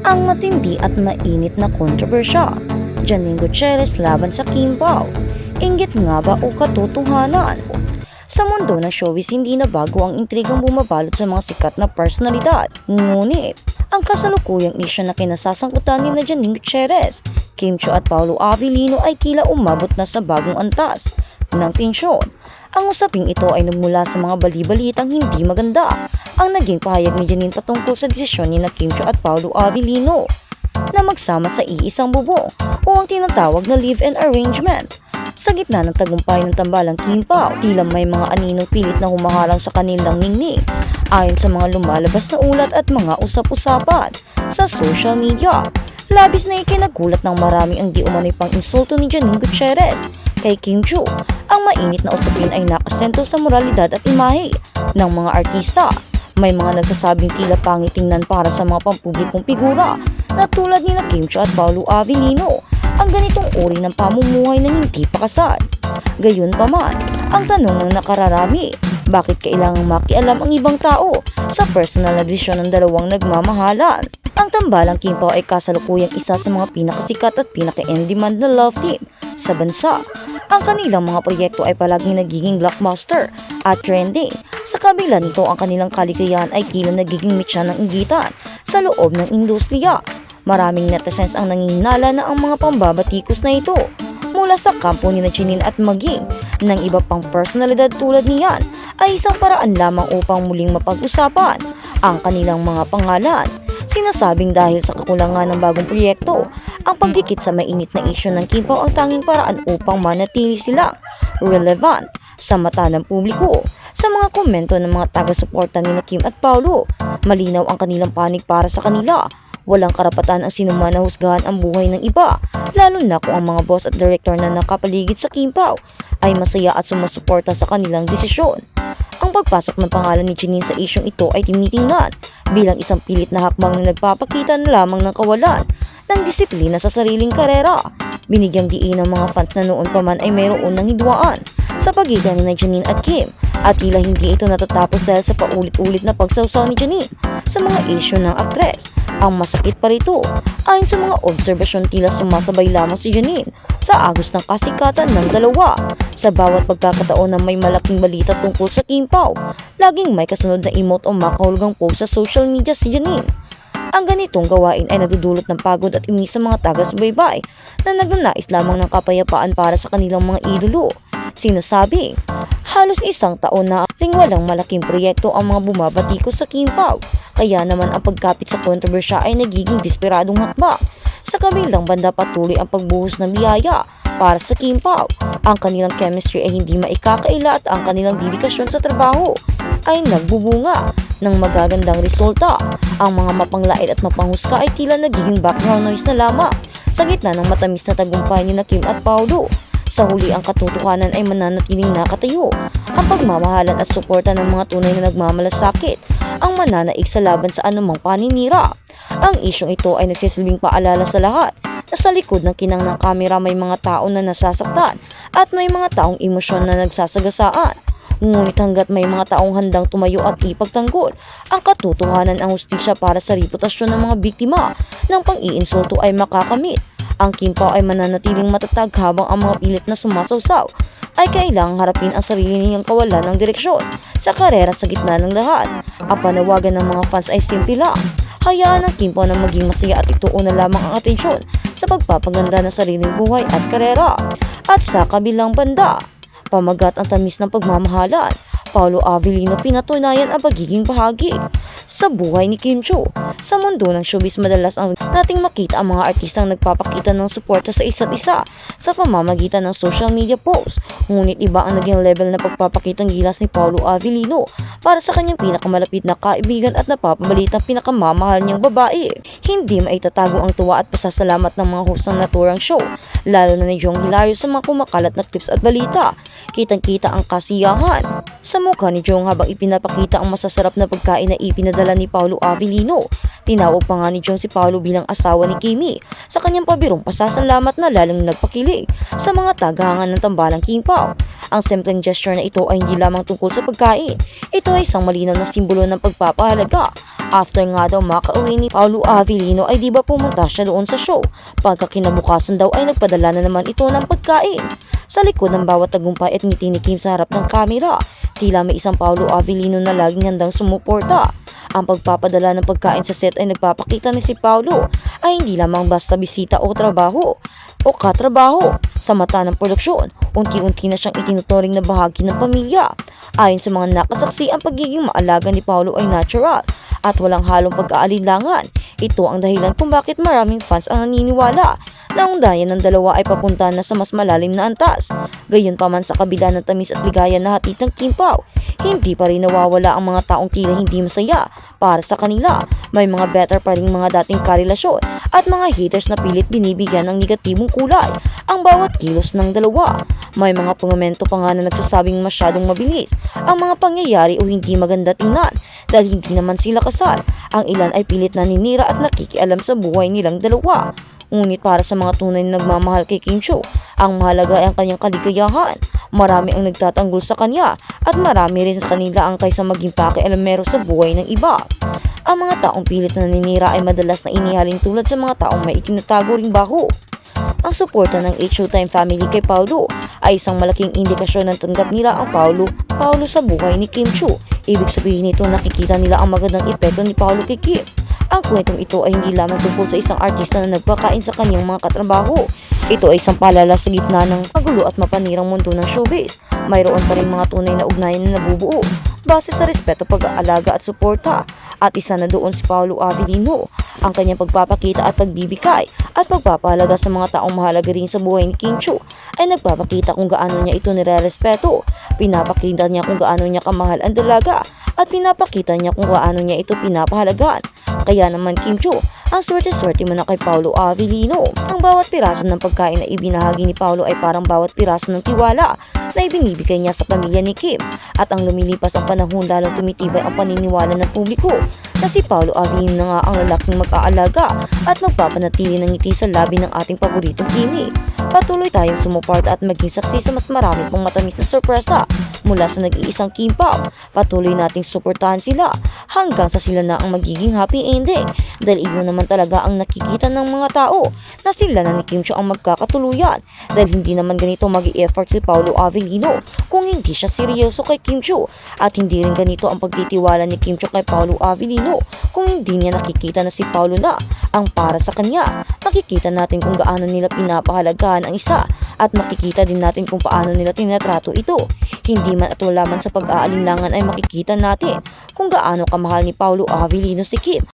Ang matindi at mainit na kontrobersya, Janine Gutierrez laban sa Kim Pao. Inggit nga ba o katotohanan? Sa mundo ng showbiz, hindi na bago ang intrigang bumabalot sa mga sikat na personalidad. Ngunit, ang kasalukuyang isyu na kinasasangkutan ni Janine Gutierrez, Kim Chiu at Paolo Avellino ay tila umabot na sa bagong antas ng tensyon. Ang usaping ito ay nagmula sa mga bali-balitang hindi maganda ang naging pahayag ni Janine patungkol sa desisyon ni Kim Chiu at Paolo Avellino na magsama sa iisang bubong o ang tinatawag na live-in arrangement. Sa gitna ng tagumpay ng tambalang Kim Pao, tila may mga aninong pilit na humaharang sa kanilang ningning ayon sa mga lumalabas na ulat at mga usap-usapan sa social media. Labis na ikinagulat ng marami ang di umano'y pang-insulto ni Janine Gutierrez kay Kim Chiu. Ang mainit na usapin ay nakasentro sa moralidad at imahe ng mga artista. May mga nagsasabing tila pangit tingnan para sa mga pampublikong figura na tulad ni Kim Chiu at Paolo Avellino ang ganitong uri ng pamumuhay na hindi pa kasal. Gayunpaman, ang tanong ng nakararami, bakit kailangang makialam ang ibang tao sa personal na desisyon ng dalawang nagmamahalan? Ang tambalang Kim Pao ay kasalukuyang isa sa mga pinakasikat at pinaka-in-demand na love team sa bansa. Ang kanilang mga proyekto ay palaging nagiging blockbuster at trending. Sa kabila nito, ang kanilang kaligayahan ay tila nagiging mitya ng inggitan sa loob ng industriya. Maraming netizens ang nanginala na ang mga pambabatikos na ito mula sa kampo ni Janine at maging ng iba pang personalidad tulad niyan ay isang paraan lamang upang muling mapag-usapan ang kanilang mga pangalan. Sinasabing dahil sa kakulangan ng bagong proyekto, ang pagdikit sa mainit na isyu ng Kim Pao ang tanging paraan upang manatili silang relevant sa mata ng publiko. Sa mga komento ng mga taga-suporta ni Kim at Paolo, malinaw ang kanilang panig para sa kanila. Walang karapatan ang sinuman na husgahan ang buhay ng iba, lalo na kung ang mga boss at director na nakapaligid sa Kim Pao ay masaya at sumusuporta sa kanilang desisyon. Ang pagpasok ng pangalan ni Janine sa isyong ito ay tinitingnan bilang isang pilit na hakbang na nagpapakita na lamang ng kawalan ng disiplina sa sariling karera. Binigyang diin ng mga fans na noon pa man ay mayroon ng hidwaan sa pagitan ni Janine at Kim at tila hindi ito natatapos dahil sa paulit-ulit na pagsawsaw ni Janine sa mga isyu ng aktres. Ang masakit pa rito, ayon sa mga obserbasyon tila sumasabay lamang si Janine sa agos ng kasikatan ng dalawa. Sa bawat pagkakataon na may malaking balita tungkol sa Kim Pao, laging may kasunod na emote o makahulugang post sa social media si Janine. Ang ganitong gawain ay nagdudulot ng pagod at inis sa mga taga-subaybay na nagnanais lamang ng kapayapaan para sa kanilang mga idolo. Sinasabing, halos isang taon na ring walang malaking proyekto ang mga bumabatikos sa Kim Pao. Kaya naman ang pagkapit sa kontrobersya ay nagiging desperadong hakbang. Sa kabilang banda patuloy ang pagbuhos ng biyaya para sa Kim Pao. Ang kanilang chemistry ay hindi maikakaila at ang kanilang dedikasyon sa trabaho ay nagbubunga ng magagandang resulta. Ang mga mapanglait at mapanghusga ay tila nagiging background noise na lamang sa gitna ng matamis na tagumpay ni Kim at Paolo. Sa huli, ang katotohanan ay mananatiling nakatayo. Ang pagmamahalan at suporta ng mga tunay na nagmamalasakit ang mananaig sa laban sa anumang paninira. Ang isyong ito ay nagsisilbing paalala sa lahat na sa likod ng kinang ng kamera may mga tao na nasasaktan at may mga taong emosyon na nagsasagasaan. Ngunit hanggat may mga taong handang tumayo at ipagtanggol ang katotohanan, ang hustisya para sa reputasyon ng mga biktima ng pang-iinsulto ay makakamit, ang Kim Pao ay mananatiling matatag habang ang mga pilit na sumasawsaw ay kailangang harapin ang sarili niyang kawalan ng direksyon sa karera. Sa gitna ng lahat, ang panawagan ng mga fans ay simple lang. Hayaan ang Kim Pao na maging masaya at ituon na lamang ang atensyon sa pagpapaganda ng sariling buhay at karera. At sa kabilang banda, pamagat ang tamis ng pagmamahalan, Paolo Avellino pinatunayan ang pagiging bahagi sa buhay ni Kim Chiu. Sa mundo ng showbiz, madalas ang nating makita ang mga artistang nagpapakita ng suporta sa isa't isa sa pamamagitan ng social media posts. Ngunit iba ang naging level na pagpapakitang gilas ni Paolo Avellino para sa kanyang pinakamalapit na kaibigan at napapabalitang pinakamamahal niyang babae. Hindi maitatago ang tuwa at pasasalamat ng mga host ng naturang show, lalo na ni Jong Hilario sa mga kumakalat na clips at balita. Kitang-kita ang kasiyahan sa mukha ni Jong habang ipinapakita ang masasarap na pagkain na ipinadala ni Paolo Avellino. Tinawag pa nga ni Jong si Paolo bilang asawa ni Kimi sa kanyang pabirong pasasalamat na lalong nagpakilig sa mga tagahangan ng tambalang Kim Pao. Ang simpleng gesture na ito ay hindi lamang tungkol sa pagkain. Ito ay isang malinaw na simbolo ng pagpapahalaga After nga daw makauwi ni Paolo Avellino ay di ba pumunta siya doon sa show. Pagka kinabukasan daw ay nagpadala na naman ito ng pagkain. Sa likod ng bawat tagumpay at ngiti ni Kim sa harap ng kamera, tila may isang Paolo Avellino na laging handang sumuporta. Ang pagpapadala ng pagkain sa set ay nagpapakita ni si Paolo ay hindi lamang basta bisita o trabaho o katrabaho. Sa mata ng produksyon, unti-unti na siyang itinuturing na bahagi ng pamilya. Ayon sa mga nakasaksi, ang pagiging maalaga ni Paolo ay natural at walang halong pag-aalinlangan. Ito ang dahilan kung bakit maraming fans ang naniniwala na ang ugnayan ng dalawa ay papunta na sa mas malalim na antas. Gayunpaman, sa kabila ng tamis at ligaya na hatid ng Kim Pao, hindi pa rin nawawala ang mga taong tila hindi masaya para sa kanila. May mga better pa rin mga dating karelasyon at mga haters na pilit binibigyan ng negatibong kulay ang bawat kilos ng dalawa. May mga pangomento pa nga na nagsasabing masyadong mabilis ang mga pangyayari o hindi maganda tingnan dahil hindi naman sila kasal. Ang ilan ay pilit naninira at nakikialam sa buhay nilang dalawa. Ngunit para sa mga tunay na nagmamahal kay Kim Chiu, ang mahalaga ay ang kanyang kaligayahan. Marami ang nagtatanggol sa kanya at marami rin sa kanila ang kaysa maging pakialamero sa buhay ng iba. Ang mga taong pilit na naninira ay madalas na inihalin tulad sa mga taong may itinatago ring baho. Ang suporta ng H-Showtime family kay Paolo ay isang malaking indikasyon ng tanggap nila ang Paolo sa buhay ni Kim Chiu. Ibig sabihin nito, nakikita nila ang magandang epekto ni Paolo kay Kim. Ang kwentong ito ay hindi lamang tungkol sa isang artista na nagpakain sa kanyang mga katrabaho. Ito ay isang paalala sa gitna ng magulo at mapanirang mundo ng showbiz. Mayroon pa rin mga tunay na ugnayan na nabubuo base sa respeto, pag-aalaga at suporta. At isa na doon si Paolo Avellino. Ang kanyang pagpapakita at pagbibigay at pagpapahalaga sa mga taong mahalaga rin sa buhay ni Kim Chiu ay nagpapakita kung gaano niya ito nire-respeto. Pinapakita niya kung gaano niya kamahal ang dalaga at pinapakita niya kung gaano niya ito pinapahalagaan. Kaya naman, Kim Chiu, ang swerte-swerte mo na kay Paolo Avellino. Ang bawat piraso ng pagkain na ibinahagi ni Paolo ay parang bawat piraso ng tiwala na ibinibigay niya sa pamilya ni Kim. At ang lumilipas ang panahon, lalong tumitibay ang paniniwala ng publiko na si Paolo Avellino na nga ang lalaking mag-aalaga at magpapanatili ng ngiti sa labi ng ating paboritong Kimi. Patuloy tayong sumuporta at maging saksi sa mas marami pang matamis na sorpresa mula sa nag-iisang Kim Pao. Patuloy nating suportahan sila hanggang sa sila na ang magiging happy ending. Dahil iyon naman talaga ang nakikita ng mga tao na sila na ni Kim Chiu ang magkakatuluyan. Dahil hindi naman ganito mag-i-effort si Paolo Avellino kung hindi siya seryoso kay Kim Chiu. At hindi rin ganito ang pagtitiwala ni Kim Chiu kay Paolo Avellino kung hindi niya nakikita na si Paolo na ang para sa kanya. Makikita natin kung gaano nila pinapahalagahan ang isa at makikita din natin kung paano nila tinatrato ito. Hindi man at wala man sa pag-aalinlangan ay makikita natin kung gaano kamahal ni Paolo Avellino si Kim.